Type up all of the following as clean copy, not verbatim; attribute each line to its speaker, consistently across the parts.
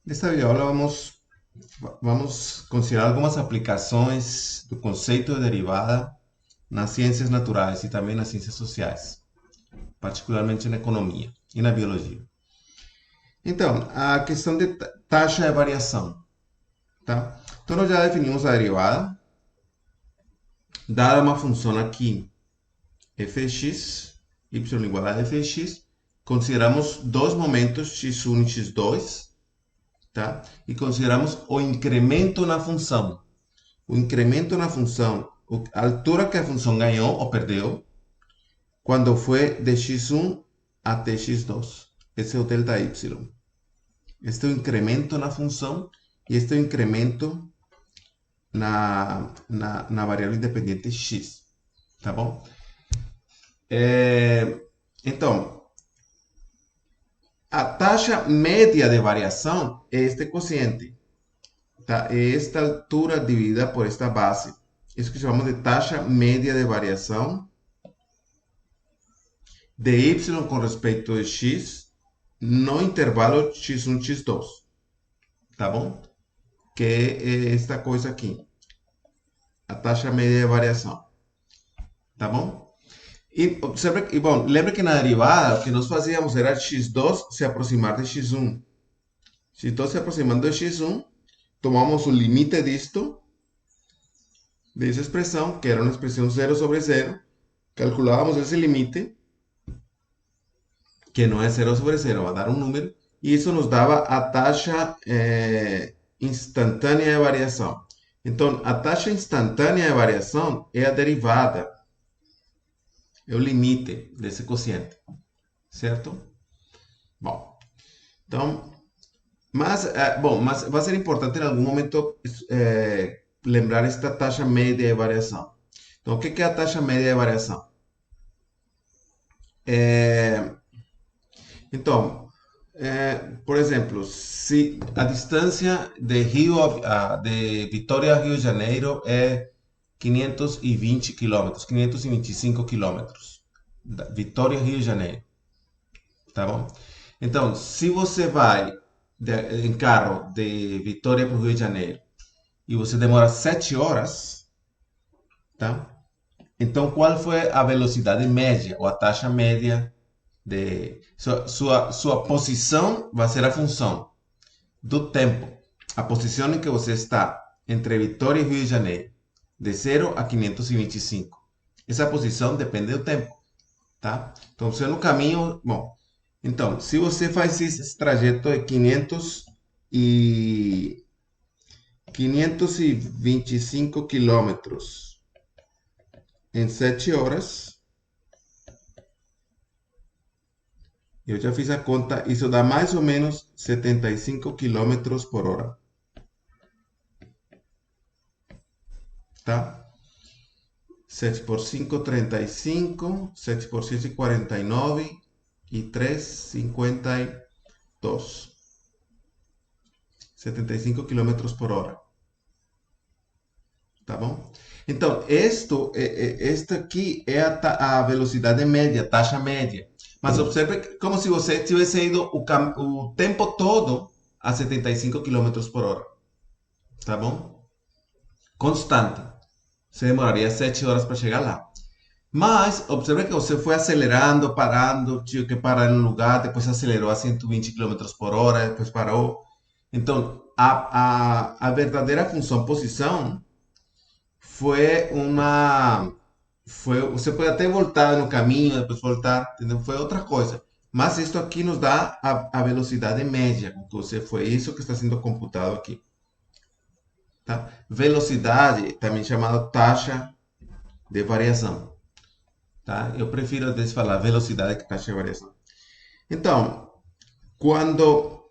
Speaker 1: Nesta videoaula vamos considerar algumas aplicações do conceito de derivada nas ciências naturais e também nas ciências sociais, particularmente na economia e na biologia. Então, a questão de taxa de variação, tá? Então, nós já definimos a derivada, dada uma função aqui, f de x, y igual a f de x, consideramos dois momentos, x1 e x2, tá? E consideramos o incremento na função. O incremento na função, a altura que a função ganhou ou perdeu, quando foi de x1 até x2. Esse é o delta y. Este é o incremento na função e este é o incremento na variável independente x. Tá bom? Então, a taxa média de variação é este quociente. Tá? É esta altura dividida por esta base. Isso que chamamos de taxa média de variação de y com respeito de x no intervalo x1, x2. Tá bom? Que é esta coisa aqui. A taxa média de variação. Tá bom? E observe, e bom, lembre que na derivada o que nós fazíamos era x2 se aproximar de x1. X2 se aproximando de x1, tomamos o limite disto, dessa expressão, que era uma expressão 0 sobre 0, calculávamos esse limite, que não é 0 sobre 0, vai dar um número, e isso nos dava a taxa instantânea de variação. Então, a taxa instantânea de variação é a derivada, é o limite desse quociente, certo? Bom, então, mas vai ser importante em algum momento lembrar esta taxa média de variação. Então, o que é a taxa média de variação? Então, por exemplo, se a distância de Vitória a Rio de Janeiro é 520 quilômetros, 525 quilômetros. Vitória a Rio de Janeiro, tá bom? Então, se você vai em carro de Vitória para o Rio de Janeiro e você demora 7 horas, tá? Então, qual foi a velocidade média ou a taxa média de sua posição vai ser a função do tempo, a posição em que você está entre Vitória e Rio de Janeiro, de 0 a 525. Essa posição depende do tempo, tá? Então, você no caminho, bom, então, se você faz esse trajeto de 525 quilômetros em 7 horas, eu já fiz a conta, isso dá mais ou menos 75 quilômetros por hora. Tá? 7 por 5, 35. 7 por 6, 49. E 3, 52. 75 quilômetros por hora. Tá bom? Então, esta aqui é a velocidade média, taxa média. Mas observe como se você tivesse ido o tempo todo a 75 quilômetros por hora. Tá bom? Constante. Você demoraria 7 horas para chegar lá. Mas, observe que você foi acelerando, parando, tinha que parar em um lugar, depois acelerou a 120 quilômetros por hora, depois parou. Então, a verdadeira função posição foi uma. Você pode até voltar no caminho, depois voltar, entendeu? Foi outra coisa. Mas isso aqui nos dá a velocidade média com que você foi. Isso que está sendo computado aqui. Tá? Velocidade, também chamada taxa de variação. Tá? Eu prefiro às vezes falar velocidade que taxa de variação. Então, quando,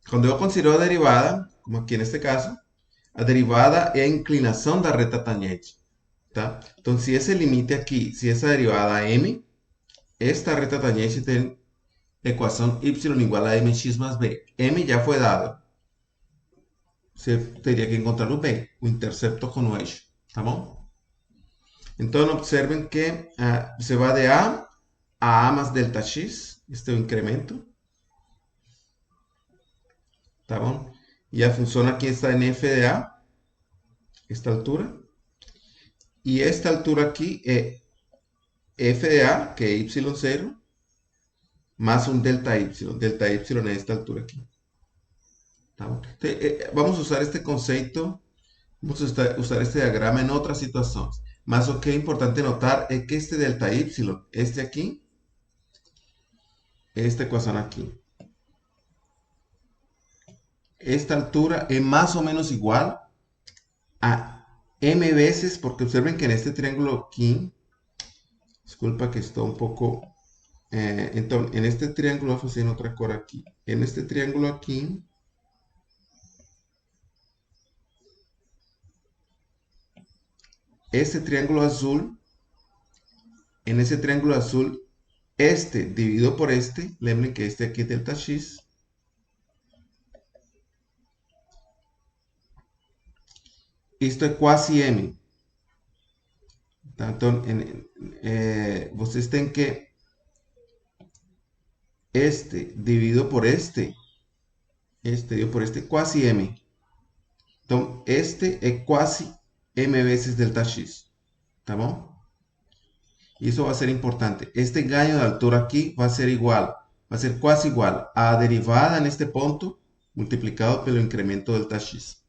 Speaker 1: quando eu considero a derivada, como aqui neste caso, a derivada é a inclinação da reta tangente. Tá? Então, se esse limite aqui, se essa derivada é m, esta reta tangente tem equação y igual a mx mais b. M já foi dado. Você teria que encontrar o b, o intercepto com o eixo. Tá bom? Então, observem que se vai de A a mais delta x, este é o incremento, tá bom? E a função aqui está em f de a, esta altura. E esta altura aqui é f de a, que é y0, más un delta y. Delta y a esta altura aquí. Tá bom? Então, vamos usar este conceito, vamos usar este diagrama en otras situaciones. Mas o que é importante notar é que este delta y, este aqui, esta ecuación aquí, esta altura es más o menos igual a m veces, porque observen que en este triángulo aquí, disculpa que estoy un poco, entonces en este triángulo vamos a hacer otra cosa aquí. En este triángulo aquí, este triángulo azul, en ese triángulo azul, este dividido por este, lembren que este aquí es delta x, esto es quasi m. Tanto vocês têm que este dividido por este dividido por este quasi m. Entonces, este es quasi m veces delta x. ¿Tá bom? Y eso va a ser importante. Este ganho de altura aquí va a ser igual, va a ser quasi igual a derivada en este punto multiplicado pelo incremento delta x.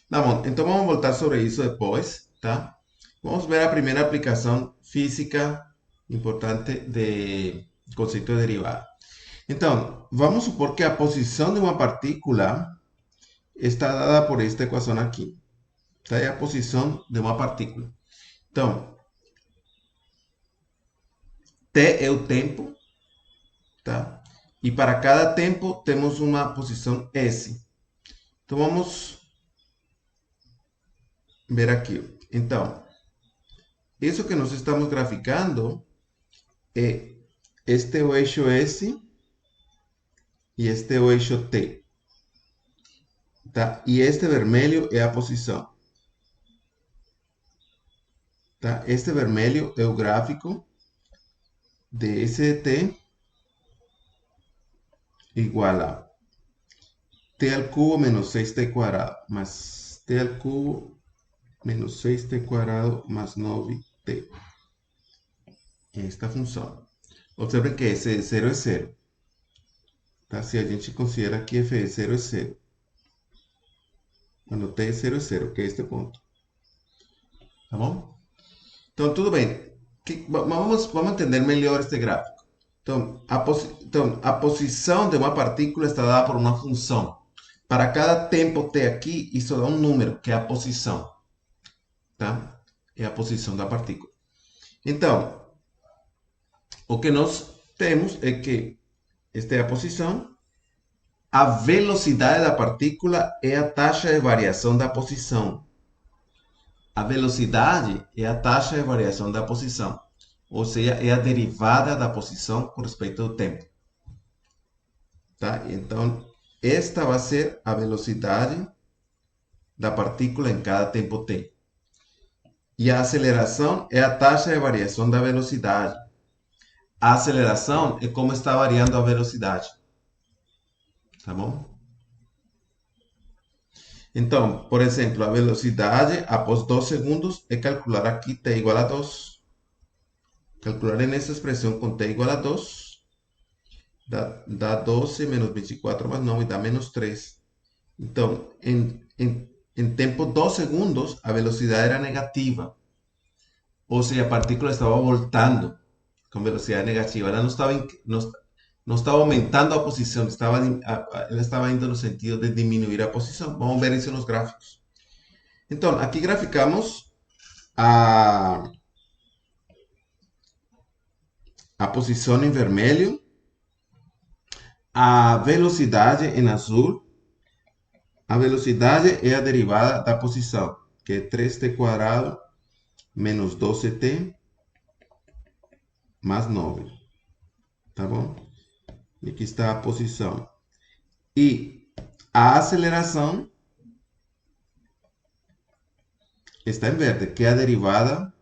Speaker 1: Tá bom, então vamos voltar sobre isso depois, tá? Vamos ver a primeira aplicação física importante de conceito de derivada. Então, vamos supor que a posição de uma partícula está dada por esta equação aqui. Tá? É a posição de uma partícula. Então, t é o tempo, tá? E para cada tempo temos uma posição S. Então, vamos ver aqui. Então, isso que nós estamos graficando é este é o eixo S e este é o eixo T. Tá? E este vermelho é a posição. Tá? Este vermelho é o gráfico de S de T igual a T al cubo menos 6T cuadrado más T al cubo menos 6T cuadrado más 9T. Esta função. Observen que S de 0 é 0. Tá? Se a gente considera que F de 0 é 0. Quando T é 0 é 0, que é este ponto. Tá bom? Então, tudo bem. Vamos entender melhor este gráfico. Então, a posição de uma partícula está dada por uma função. Para cada tempo t aqui, isso dá um número, que é a posição. Tá? É a posição da partícula. Então, o que nós temos é que esta é a posição. A velocidade da partícula é a taxa de variação da posição. A velocidade é a taxa de variação da posição. Ou seja, é a derivada da posição com respeito ao tempo. Tá? Então, esta vai ser a velocidade da partícula em cada tempo t. E a aceleração é a taxa de variação da velocidade. A aceleração é como está variando a velocidade. Tá bom? Então, por exemplo, a velocidade após 2 segundos é calcular aqui t igual a 2. Calcular nessa expressão com t igual a 2. Dá 12 menos 24 mais 9 dá menos 3. Então, em tempo 2 segundos, a velocidade era negativa. Ou seja, a partícula estava voltando com velocidade negativa. Ela não estava aumentando a posição, ela estava indo no sentido de diminuir a posição. Vamos ver isso nos gráficos. Então, aqui graficamos a posição em vermelho, a velocidade em azul. A velocidade é a derivada da posição, que é 3t quadrado menos 12t mais 9. Tá bom? E aqui está a posição. E a aceleração está em verde, que é a derivada.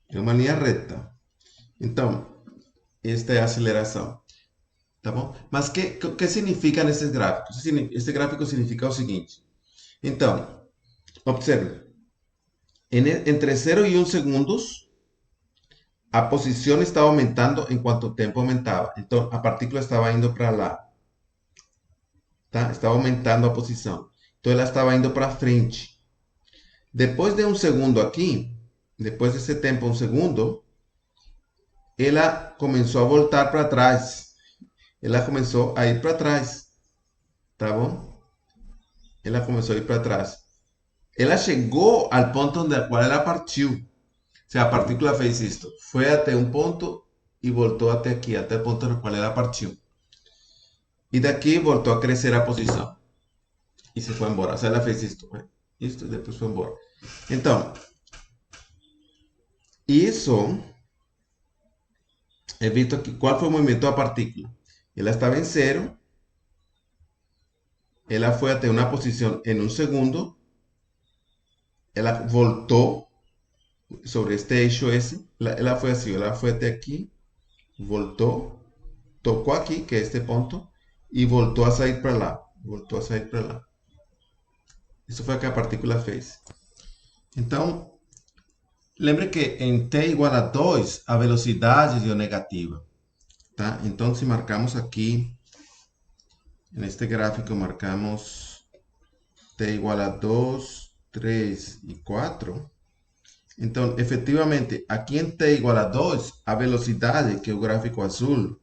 Speaker 1: É uma linha reta. Então, esta é a aceleração. tá bom? Mas que significa nesses gráficos? Esse gráfico significa o seguinte. Então, observe. Entre 0 y 1 segundos, a posición estaba aumentando en cuanto el tiempo aumentaba. Entonces, a partícula estaba yendo para lá. Tá? Estaba aumentando a posição. Então, ela estava indo para frente. Depois de um segundo aqui, depois desse tempo, um segundo, ela começou a voltar para trás. Ela começou a ir para trás. Tá bom? Ela começou a ir para trás. Ela chegou ao ponto onde a qual ela partiu. O sea, a partícula fez isto. Foi até um ponto e voltou até aqui, até o ponto no qual ela partiu. E daqui voltou a crescer a posição. E se foi embora. O sea, ela fez isto. Isto e depois foi embora. Então, isso é visto aqui. Qual foi o movimento da partícula? Ela estava em zero. Ela foi até uma posição em um segundo. Ela voltou sobre este eixo esse. Ela foi assim. Ela foi até aqui. Voltou. Tocou aqui, que é este ponto. E voltou a sair para lá. Voltou a sair para lá. Isso foi o que a partícula fez. Então, lembre que em t igual a 2, a velocidade deu negativa. Tá? Então, se marcamos aqui, neste gráfico, marcamos t igual a 2, 3 e 4. Então, efetivamente, aqui em t igual a 2, a velocidade, que é o gráfico azul,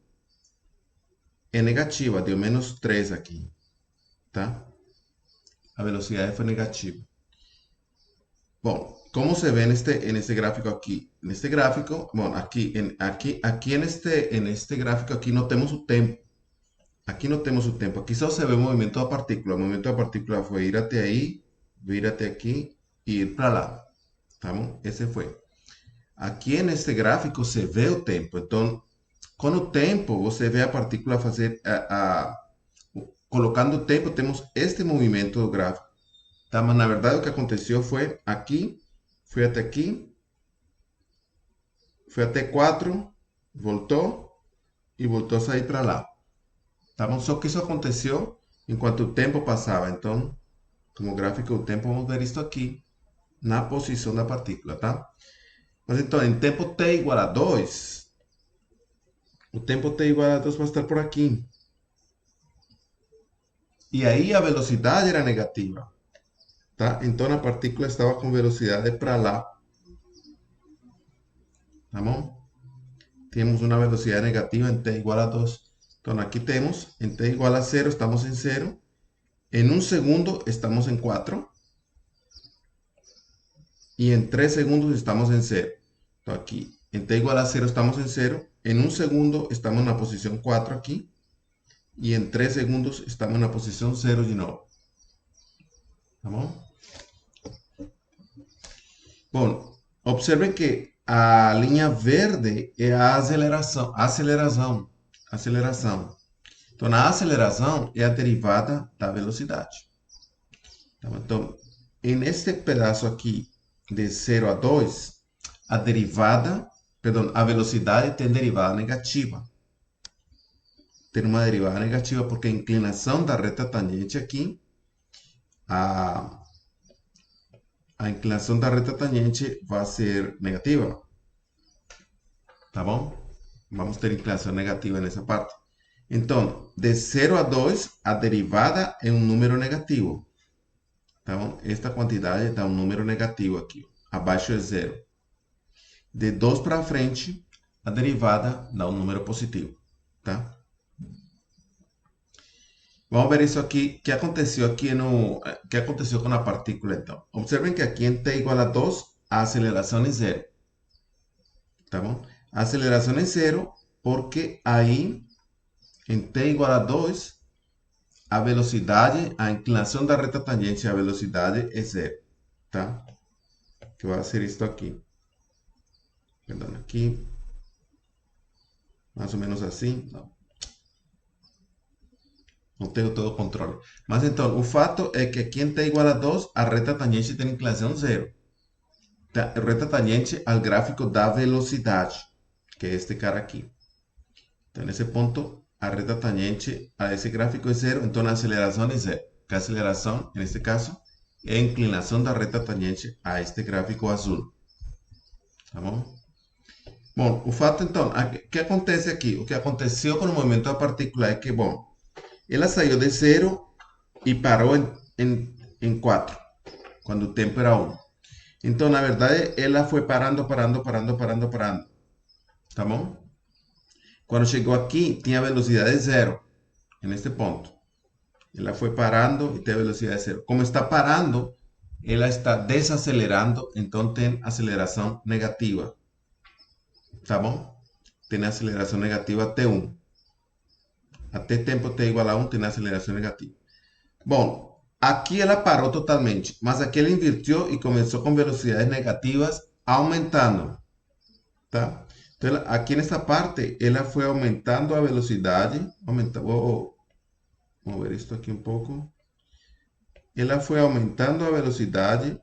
Speaker 1: é negativa, deu menos 3 aqui. Tá? A velocidade foi negativa. Bom, como se ve en este gráfico aquí? En este gráfico, bueno, aquí en este gráfico aquí no tenemos su tiempo. Aquí no tenemos su tiempo. Aquí solo se ve el movimiento de partícula. El movimiento de partícula fue ir até ahí, ir até aquí y ir para lá. ¿Estamos? Ese fue. Aquí en este gráfico se ve el tiempo. Entonces, con el tiempo, você ve a partícula fazer, colocando o tempo, temos este movimento do gráfico. Tá? Mas na verdade o que aconteceu foi aqui, foi até aqui, foi até 4, voltou e voltou a sair para lá. Tá bom? Só que isso aconteceu enquanto o tempo passava. Então, como gráfico do tempo, vamos ver isso aqui na posição da partícula, tá? Mas então, em tempo t igual a 2, o tempo t igual a 2 vai estar por aqui. E aí a velocidade era negativa. Tá? Então a partícula estava com velocidade para lá. Tá bom? Temos uma velocidade negativa em t igual a 2. Então aqui temos, em t igual a 0, estamos em 0. Em 1 segundo, estamos em 4. E em 3 segundos, estamos em 0. Então aqui, em t igual a 0, estamos em 0. Em 1 segundo, estamos na posição 4 aqui. E em 3 segundos, estamos na posição 0 de novo. Tá bom? Bom, observe que a linha verde é a aceleração. Então, a aceleração é a derivada da velocidade. Então, neste pedaço aqui, de 0 a 2, a velocidade tem derivada negativa. Tem uma derivada negativa porque a inclinação da reta tangente aqui, a inclinação da reta tangente vai ser negativa. Tá bom? Vamos ter inclinação negativa nessa parte. Então, de 0 a 2, a derivada é um número negativo. Tá bom? Esta quantidade dá um número negativo aqui. Abaixo é 0. De 2 para frente, a derivada dá um número positivo. Tá? Vamos ver isso aqui. O que aconteceu aqui que aconteceu com a partícula, então? Observem que aqui em t igual a 2, a aceleração é 0. Tá bom? A aceleração é 0 porque aí, em t igual a 2, a velocidade, a inclinação da reta tangente, a velocidade é 0. Tá? Que vai ser isto aqui. Perdão, aqui. Mais ou menos assim. Não tenho todo o controle. Mas então, o fato é que aqui em t igual a 2, a reta tangente tem inclinação 0. Tá? A reta tangente ao gráfico da velocidade, que é este cara aqui. Então, nesse ponto, a reta tangente a esse gráfico é zero, então a aceleração é zero. Que a aceleração, neste caso, é a inclinação da reta tangente a este gráfico azul. Tá bom? Bom, o fato então, o que acontece aqui? O que aconteceu com o movimento da partícula é que, bom, ela saiu de zero e parou em 4, quando o tempo era 1. Então, na verdade, ela foi parando. Tá bom? Quando chegou aqui, tinha velocidade zero, neste ponto. Ela foi parando e tem velocidade zero. Como está parando, ela está desacelerando, então tem aceleração negativa. Tá bom? Tem aceleração negativa até 1. Até tempo t igual a 1 tem aceleração negativa. Bom, aqui ela parou totalmente, mas aqui ela invirtiu e começou com velocidades negativas aumentando. Tá? Então, aqui nessa parte, ela foi aumentando a velocidade. Vamos ver isto aqui um pouco. Ela foi aumentando a velocidade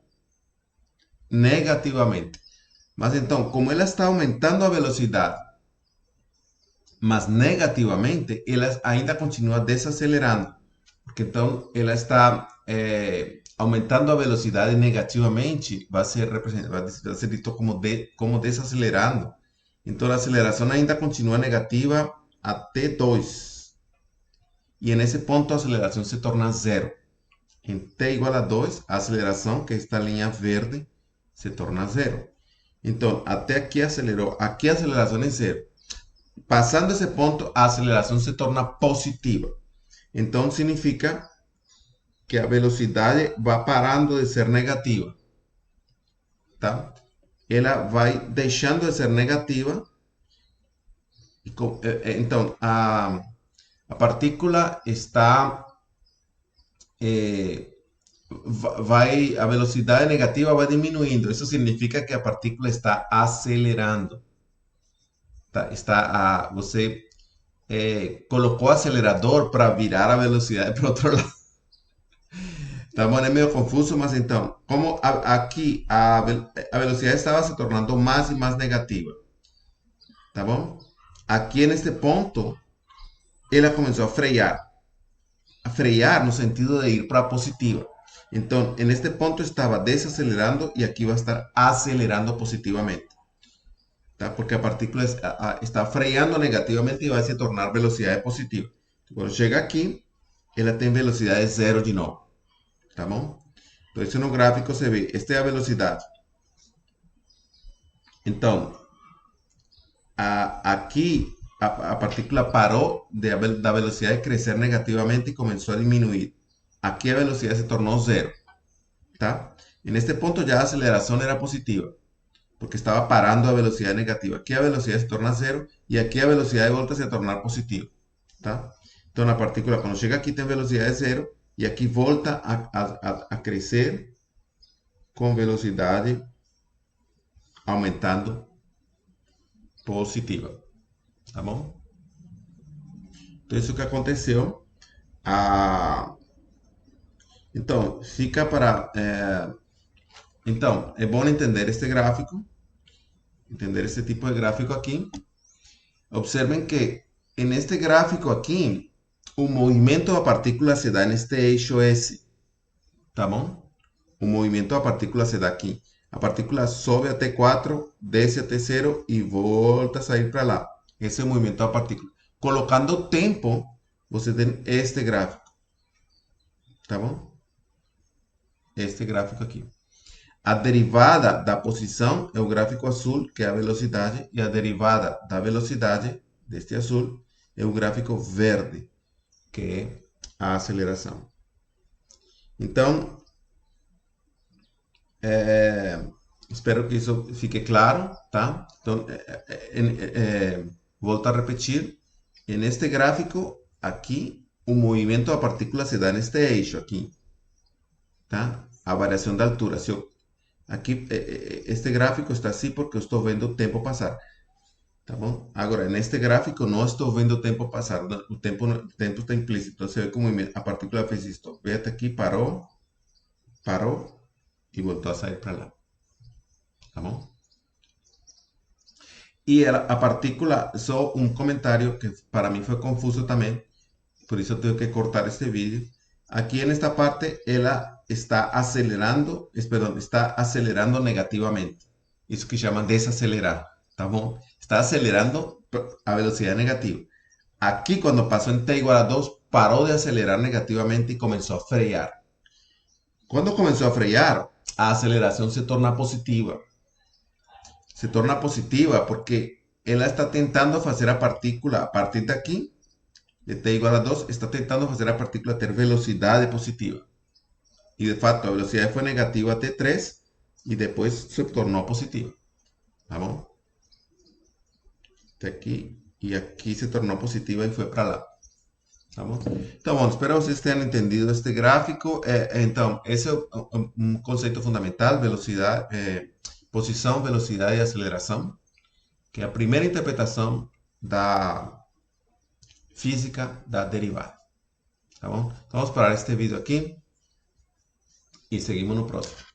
Speaker 1: negativamente. Mas então, como ela está aumentando a velocidade, mas negativamente, ela ainda continua desacelerando. Porque então, ela está aumentando a velocidade negativamente, vai ser dito como desacelerando. Então, a aceleração ainda continua negativa até 2. E nesse ponto, a aceleração se torna zero. Em t igual a 2, a aceleração, que é esta linha verde, se torna zero. Então, até aqui acelerou. Aqui a aceleração é zero. Passando esse ponto, a aceleração se torna positiva. Então, significa que a velocidade vai parando de ser negativa. Tá? Ela vai deixando de ser negativa. Então, a partícula está... a velocidade negativa vai diminuindo. Isso significa que a partícula está acelerando. Tá? Você colocou o acelerador para virar a velocidade para o outro lado. Tá bom? É meio confuso, mas então, como aqui a velocidade estava se tornando mais e mais negativa. Tá bom? Aqui neste ponto, ela começou a frear. A frear no sentido de ir para a positiva. Então, neste ponto estava desacelerando e aqui va a estar acelerando positivamente. Tá? Porque a partícula está freando negativamente e vai se tornar velocidade positiva. Quando chega aqui, ela tem velocidade zero de novo. Tá bom? Então, isso no gráfico se vê. Esta é a velocidade. Então, aqui a partícula parou da velocidade crescer negativamente e começou a diminuir. Aqui a velocidade se tornou zero. Tá? Neste ponto já a aceleração era positiva, porque estava parando a velocidade negativa. Aqui a velocidade se torna zero e aqui a velocidade volta a se tornar positiva. Tá? Então, a partícula, quando chega aqui, tem velocidade zero e aqui volta a crescer com velocidade aumentando positiva. Tá bom? Então, isso que aconteceu. Então, fica para... então, é bom entender este gráfico, entender este tipo de gráfico aqui. Observen que en este gráfico aquí, o movimento da partícula se dá neste eixo S, tá bom? O movimento da partícula se dá aqui. A partícula sobe até 4, desce até 0 e volta a sair para lá. Esse é o movimento da partícula. Colocando o tempo, você tem este gráfico, tá bom? Este gráfico aqui. A derivada da posição é o gráfico azul, que é a velocidade, e a derivada da velocidade, deste azul, é o gráfico verde, que é a aceleração. Então, espero que isso fique claro, tá? Então, volto a repetir. Neste gráfico, aqui, o movimento da partícula se dá neste eixo aqui, tá? A variação da altura. Se eu Aqui, este gráfico está assim porque eu estou vendo o tempo passar. Tá bom? Agora, neste gráfico, não estou vendo o tempo passar. O tempo está implícito. Então, você vê como a partícula fez isto. Vê até aqui, parou e voltou a sair para lá. Tá bom? E a partícula, só um comentário que para mim foi confuso também, por isso eu tenho que cortar este vídeo. Aqui nesta parte, ela está acelerando, perdão, está acelerando negativamente. Isso que chama desacelerar, tá bom? Está acelerando a velocidade negativa. Aqui, quando passou em t igual a 2, parou de acelerar negativamente e começou a frear. Quando começou a frear, a aceleração se torna positiva. Se torna positiva porque ela está tentando fazer a partícula, a partir daqui, de t igual a 2, está tentando fazer a partícula ter velocidade positiva. E de fato, a velocidade foi negativa até 3 e depois se tornou positiva. Tá bom? Até aqui e aqui se tornou positiva e foi para lá. Tá bom? Então, bom, espero que vocês tenham entendido este gráfico. Então, esse é um conceito fundamental, velocidade, posição, velocidade e aceleração, que é a primeira interpretação da física da derivada. Tá bom? Então, vamos parar este vídeo aqui e seguimos no próximo.